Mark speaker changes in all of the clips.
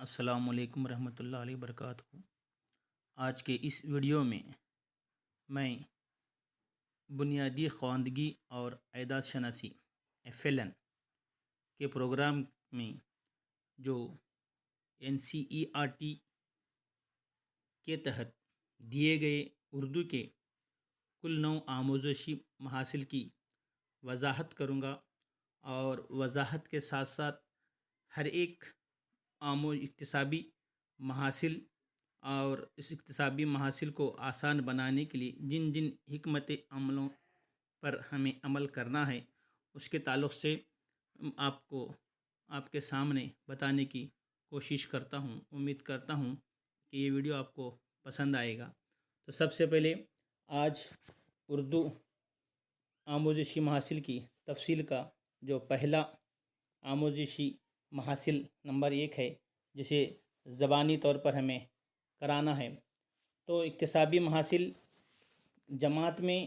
Speaker 1: السلام علیکم ورحمۃ اللہ علیہ وبرکاتہ۔ آج کے اس ویڈیو میں میں بنیادی خواندگی اور اعداد شناسی FLN کے پروگرام میں جو NCERT کے تحت دیے گئے اردو کے کل 9 آموزشی محاصل کی وضاحت کروں گا، اور وضاحت کے ساتھ ساتھ ہر ایک اکتسابی محاصل اور اس اکتسابی محاصل کو آسان بنانے کے لیے جن جن حکمت عملوں پر ہمیں عمل کرنا ہے اس کے تعلق سے آپ کے سامنے بتانے کی کوشش کرتا ہوں۔ امید کرتا ہوں کہ یہ ویڈیو آپ کو پسند آئے گا۔ تو سب سے پہلے آج اردو آموزشی محاصل کی تفصیل کا جو پہلا آموزشی محاصل نمبر 1 ہے، جسے زبانی طور پر ہمیں کرانا ہے، تو اکتسابی محاصل جماعت میں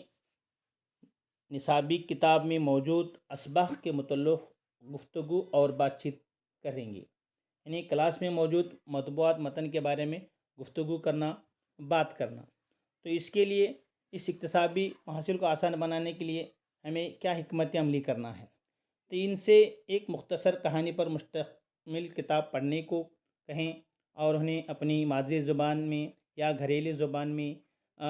Speaker 1: نصابی کتاب میں موجود اسباق کے متعلق گفتگو اور بات چیت کریں گے، یعنی کلاس میں موجود مطبوعات متن کے بارے میں گفتگو کرنا، بات کرنا۔ تو اس کے لیے اس اکتسابی محاصل کو آسان بنانے کے لیے ہمیں کیا حکمت عملی کرنا ہے، تو ان سے ایک مختصر کہانی پر مشتمل کتاب پڑھنے کو کہیں، اور انہیں اپنی مادری زبان میں یا گھریلو زبان میں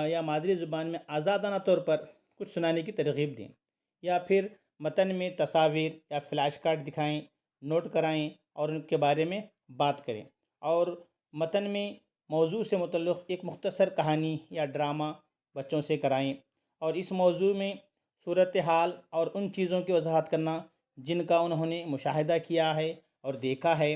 Speaker 1: یا مادری زبان میں آزادانہ طور پر کچھ سنانے کی ترغیب دیں، یا پھر متن میں تصاویر یا فلیش کارڈ دکھائیں، نوٹ کرائیں اور ان کے بارے میں بات کریں، اور متن میں موضوع سے متعلق ایک مختصر کہانی یا ڈرامہ بچوں سے کرائیں، اور اس موضوع میں صورتحال اور ان چیزوں کی وضاحت کرنا جن کا انہوں نے مشاہدہ کیا ہے اور دیکھا ہے،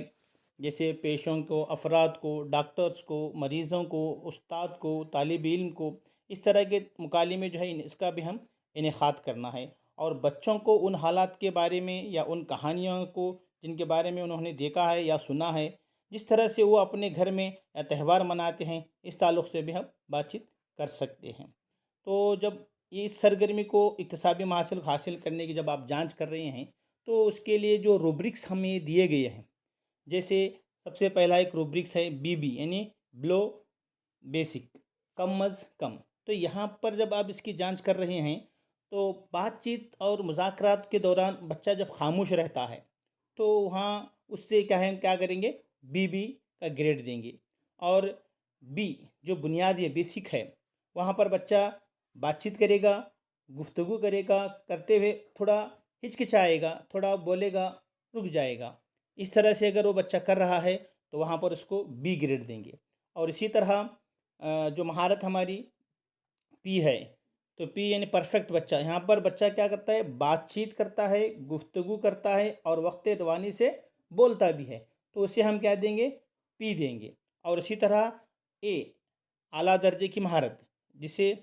Speaker 1: جیسے پیشوں کو، افراد کو، ڈاکٹرز کو، مریضوں کو، استاد کو، طالب علم کو، اس طرح کے مکالمے جو ہے اس کا بھی ہم انعقاد کرنا ہے، اور بچوں کو ان حالات کے بارے میں یا ان کہانیوں کو جن کے بارے میں انہوں نے دیکھا ہے یا سنا ہے، جس طرح سے وہ اپنے گھر میں یا تہوار مناتے ہیں، اس تعلق سے بھی ہم بات چیت کر سکتے ہیں۔ تو جب اس سرگرمی کو اکتسابی محاصل حاصل کرنے کی جب آپ جانچ کر رہے ہیں، تو اس کے لیے جو روبرکس ہمیں دیے گئے ہیں، جیسے سب سے پہلا ایک روبرکس ہے BB، یعنی بلو بیسک، کم از کم۔ تو یہاں پر جب آپ اس کی جانچ کر رہے ہیں تو بات چیت اور مذاکرات کے دوران بچہ جب خاموش رہتا ہے تو وہاں اس سے کیا کریں گے، BB کا گریڈ دیں گے، اور B جو بنیادی بیسک ہے وہاں پر بچہ بات چیت کرے گا، گفتگو کرے گا، کرتے ہوئے تھوڑا ہچکچائے گا، تھوڑا بولے گا، رک جائے گا۔ اس طرح سے اگر وہ بچہ کر رہا ہے تو وہاں پر اس کو B گریڈ دیں گے۔ اور اسی طرح جو مہارت ہماری P ہے، تو P یعنی پرفیکٹ بچہ، یہاں پر بچہ کیا کرتا ہے، بات چیت کرتا ہے، گفتگو کرتا ہے اور وقت روانی سے بولتا بھی ہے، تو اسے ہم کیا دیں گے، P دیں گے۔ اور اسی طرح A اعلیٰ درجے کی مہارت، جسے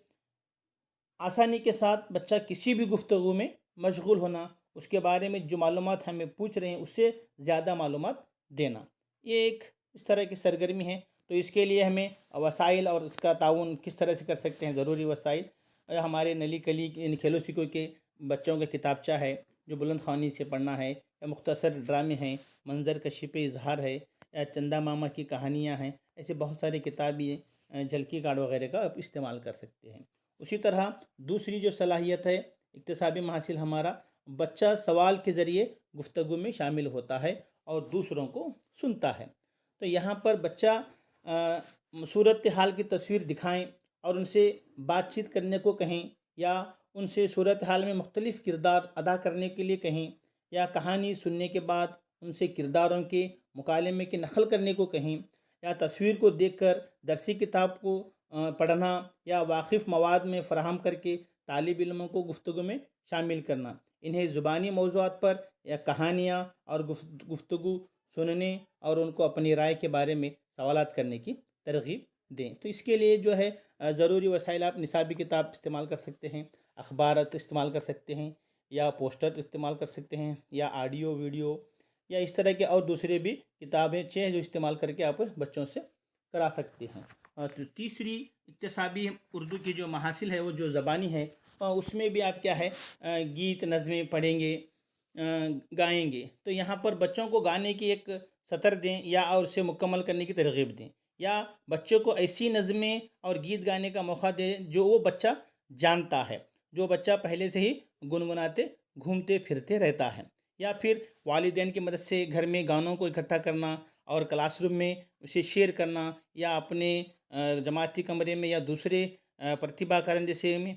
Speaker 1: آسانی کے ساتھ بچہ کسی بھی گفتگو میں مشغول ہونا، اس کے بارے میں جو معلومات ہمیں پوچھ رہے ہیں اس سے زیادہ معلومات دینا، یہ ایک اس طرح کی سرگرمی ہے۔ تو اس کے لیے ہمیں وسائل اور اس کا تعاون کس طرح سے کر سکتے ہیں، ضروری وسائل ہمارے نلی کلی ان کھیلو سیکھو کے بچوں کا کتابچہ ہے جو بلند خوانی سے پڑھنا ہے، یا مختصر ڈرامے ہیں، منظر کشی پہ اظہار ہے، یا چندہ ماما کی کہانیاں ہیں، ایسے بہت ساری کتابیں، جھلکی کارڈ وغیرہ کا آپ استعمال کر سکتے ہیں۔ اسی طرح دوسری جو صلاحیت ہے اکتسابی محاصل، ہمارا بچہ سوال کے ذریعے گفتگو میں شامل ہوتا ہے اور دوسروں کو سنتا ہے۔ تو یہاں پر بچہ صورتحال کی تصویر دکھائیں اور ان سے بات چیت کرنے کو کہیں، یا ان سے صورتحال میں مختلف کردار ادا کرنے کے لیے کہیں، یا کہانی سننے کے بعد ان سے کرداروں کے مکالمے کی نقل کرنے کو کہیں، یا تصویر کو دیکھ کر درسی کتاب کو پڑھنا، یا واقف مواد میں فراہم کر کے طالب علموں کو گفتگو میں شامل کرنا۔ انہیں زبانی موضوعات پر یا کہانیاں اور گفتگو سننے اور ان کو اپنی رائے کے بارے میں سوالات کرنے کی ترغیب دیں۔ تو اس کے لیے جو ہے ضروری وسائل، آپ نصابی کتاب استعمال کر سکتے ہیں، اخبارات استعمال کر سکتے ہیں، یا پوسٹر استعمال کر سکتے ہیں، یا آڈیو ویڈیو، یا اس طرح کے اور دوسرے بھی کتابیں جو استعمال کر کے آپ بچوں سے کرا سکتے ہیں۔ تو تیسری اکتسابی اردو کی جو محاصل ہے وہ جو زبانی ہے، اس میں بھی آپ کیا ہے، گیت نظمیں پڑھیں گے، گائیں گے۔ تو یہاں پر بچوں کو گانے کی ایک سطر دیں یا اور اسے مکمل کرنے کی ترغیب دیں، یا بچوں کو ایسی نظمیں اور گیت گانے کا موقع دیں جو وہ بچہ جانتا ہے، جو بچہ پہلے سے ہی گنگناتے گھومتے پھرتے رہتا ہے۔ یا پھر والدین کی مدد سے گھر میں گانوں کو اکٹھا کرنا اور کلاس روم میں اسے شیئر کرنا، یا اپنے جماعتی کمرے میں یا دوسرے پرتیبھا کارن جیسے میں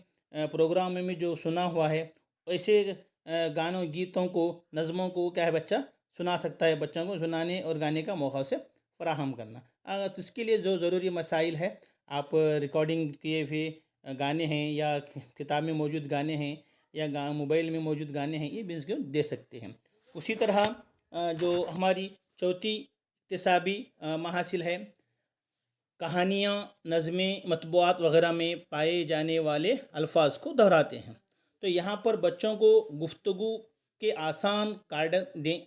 Speaker 1: پروگرام میں جو سنا ہوا ہے، ایسے گانوں گیتوں کو نظموں کو کیا ہے بچہ سنا سکتا ہے، بچوں کو سنانے اور گانے کا موقع سے فراہم کرنا۔ تو اس کے لیے جو ضروری مسائل ہے، آپ ریکارڈنگ کیے ہوئے گانے ہیں یا کتاب میں موجود گانے ہیں یا موبائل میں موجود گانے ہیں، یہ بھی اس کو دے سکتے ہیں۔ اسی طرح جو ہماری چوتھی اکتسابی محاصل ہے، کہانیاں، نظمیں، مطبوعات وغیرہ میں پائے جانے والے الفاظ کو دہراتے ہیں۔ تو یہاں پر بچوں کو گفتگو کے آسان کارڈ دیں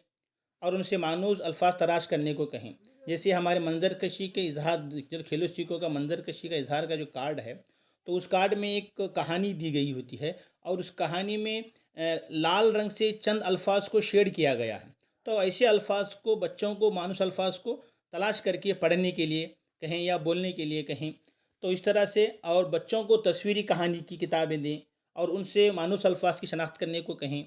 Speaker 1: اور ان سے مانوس الفاظ تلاش کرنے کو کہیں۔ جیسے ہمارے منظر کشی کے اظہار، کھیلو سیکھو کا منظر کشی کا اظہار کا جو کارڈ ہے، تو اس کارڈ میں ایک کہانی دی گئی ہوتی ہے اور اس کہانی میں لال رنگ سے چند الفاظ کو شیڈ کیا گیا ہے۔ تو ایسے الفاظ کو بچوں کو مانوس الفاظ کو تلاش کر کے پڑھنے کے لیے کہیں یا بولنے کے لیے کہیں۔ تو اس طرح سے اور بچوں کو تصویری کہانی کی کتابیں دیں اور ان سے مانوس الفاظ کی شناخت کرنے کو کہیں،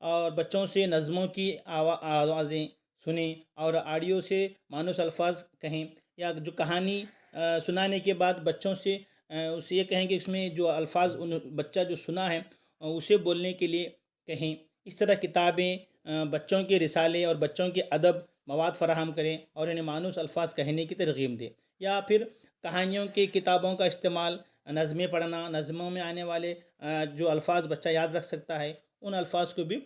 Speaker 1: اور بچوں سے نظموں کی آوازیں سنیں اور آڈیو سے مانوس الفاظ کہیں، یا جو کہانی سنانے کے بعد بچوں سے اسے یہ کہیں کہ اس میں جو الفاظ بچہ جو سنا ہے اسے بولنے کے لیے کہیں۔ اس طرح کتابیں، بچوں کے رسالے اور بچوں کے ادب مواد فراہم کریں اور انہیں مانوس الفاظ کہنے کی ترغیب دیں۔ یا پھر کہانیوں کی کتابوں کا استعمال، نظمیں پڑھنا، نظموں میں آنے والے جو الفاظ بچہ یاد رکھ سکتا ہے ان الفاظ کو بھی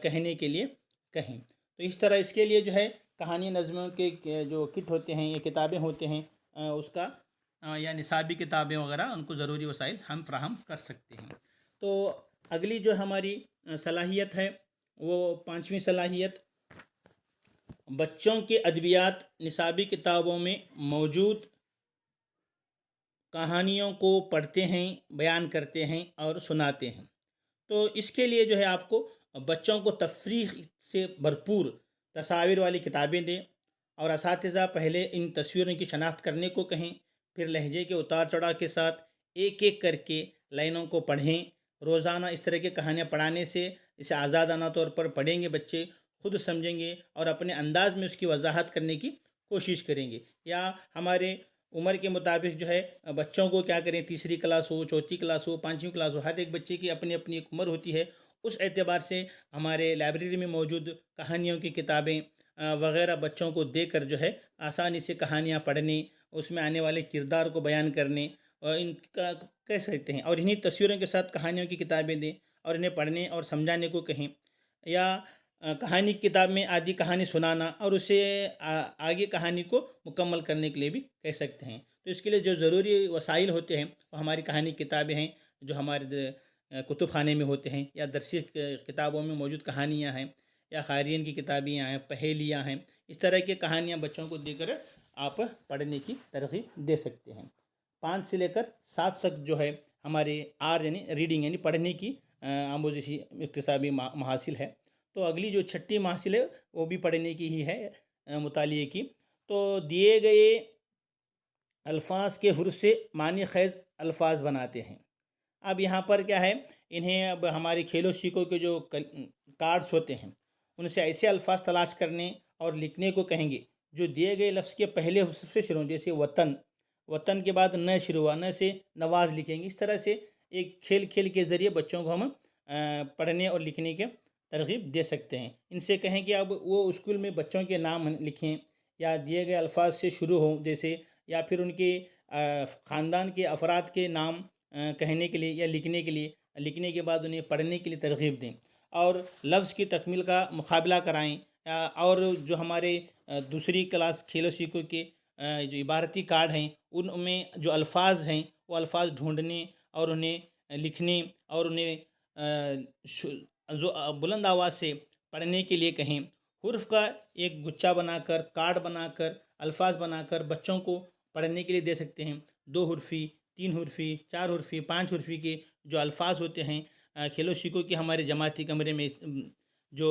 Speaker 1: کہنے کے لیے کہیں۔ تو اس طرح اس کے لیے جو ہے کہانی نظموں کے جو کٹ ہوتے ہیں یا کتابیں ہوتے ہیں، اس کا یا نصابی کتابیں وغیرہ، ان کو ضروری وسائل ہم فراہم کر سکتے ہیں۔ تو اگلی جو ہماری صلاحیت ہے وہ پانچویں صلاحیت، بچوں کے ادبیات نصابی کتابوں میں موجود کہانیوں کو پڑھتے ہیں، بیان کرتے ہیں اور سناتے ہیں۔ تو اس کے لیے جو ہے آپ کو بچوں کو تفریح سے بھرپور تصاویر والی کتابیں دیں، اور اساتذہ پہلے ان تصویروں کی شناخت کرنے کو کہیں، پھر لہجے کے اتار چڑھاؤ کے ساتھ ایک ایک کر کے لائنوں کو پڑھیں۔ روزانہ اس طرح کی کہانیاں پڑھانے سے اسے آزادانہ طور پر پڑھیں گے بچے، خود سمجھیں گے اور اپنے انداز میں اس کی وضاحت کرنے کی کوشش کریں گے۔ یا ہمارے عمر کے مطابق جو ہے بچوں کو کیا کریں، تیسری کلاس ہو، چوتھی کلاس ہو، پانچویں کلاس ہو، ہر ایک بچے کی اپنی اپنی ایک عمر ہوتی ہے، اس اعتبار سے ہمارے لائبریری میں موجود کہانیوں کی کتابیں وغیرہ بچوں کو دے کر جو ہے آسانی سے کہانیاں پڑھنے، اس میں آنے والے کردار کو بیان کرنے اور ان کا کہہ سکتے ہیں، اور انہی تصویروں کے ساتھ کہانیوں کی کتابیں دیں اور انہیں پڑھنے اور سمجھانے کو کہیں۔ یا کہانی کی کتاب میں آدھی کہانی سنانا اور اسے آگے کہانی کو مکمل کرنے کے لیے بھی کہہ سکتے ہیں۔ تو اس کے لیے جو ضروری وسائل ہوتے ہیں وہ ہماری کہانی کی کتابیں ہیں جو ہمارے کتب خانے میں ہوتے ہیں، یا درسی کتابوں میں موجود کہانیاں ہیں، یا قارئین کی کتابیں ہیں، پہیلیاں ہیں۔ اس طرح کی کہانیاں بچوں کو دے کر آپ پڑھنے کی ترغیب دے سکتے ہیں۔ 5 سے لے کر 7 تک جو ہے ہمارے یعنی ریڈنگ یعنی پڑھنے کی آموزشی اکتسابی محاصل ہے۔ تو اگلی جو چھٹی محاصل ہے وہ بھی پڑھنے کی ہی ہے، مطالعے کی۔ تو دیے گئے الفاظ کے حروف سے معنی خیز الفاظ بناتے ہیں۔ اب یہاں پر کیا ہے، انہیں اب ہمارے کھیلو سیکھو کے جو کارڈز ہوتے ہیں ان سے ایسے الفاظ تلاش کرنے اور لکھنے کو کہیں گے جو دیے گئے لفظ کے پہلے حرف سے شروع ہوں، جیسے وطن، وطن کے بعد نہ شروع ہوا، نہ سے نواز لکھیں گے۔ اس طرح سے ایک کھیل کھیل کے ذریعے بچوں کو ہم پڑھنے اور لکھنے کے ترغیب دے سکتے ہیں۔ ان سے کہیں کہ اب وہ اسکول میں بچوں کے نام لکھیں یا دیے گئے الفاظ سے شروع ہوں، جیسے یا پھر ان کے خاندان کے افراد کے نام کہنے کے لیے یا لکھنے کے لیے، لکھنے کے بعد انہیں پڑھنے کے لیے ترغیب دیں، اور لفظ کی تکمیل کا مقابلہ کرائیں۔ اور جو ہمارے دوسری کلاس کھیلو سیکھو کے جو عبارتی کارڈ ہیں ان میں جو الفاظ ہیں وہ الفاظ ڈھونڈنے اور انہیں لکھنے اور انہیں بلند آواز سے پڑھنے کے لیے کہیں۔ حروف کا ایک گچھا بنا کر، کارڈ بنا کر، الفاظ بنا کر بچوں کو پڑھنے کے لیے دے سکتے ہیں۔ 2 حرفی، 3 حرفی، 4 حرفی، 5 حرفی کے جو الفاظ ہوتے ہیں، کھیلو سیکھو کے ہمارے جماعتی کمرے میں جو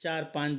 Speaker 1: 4-5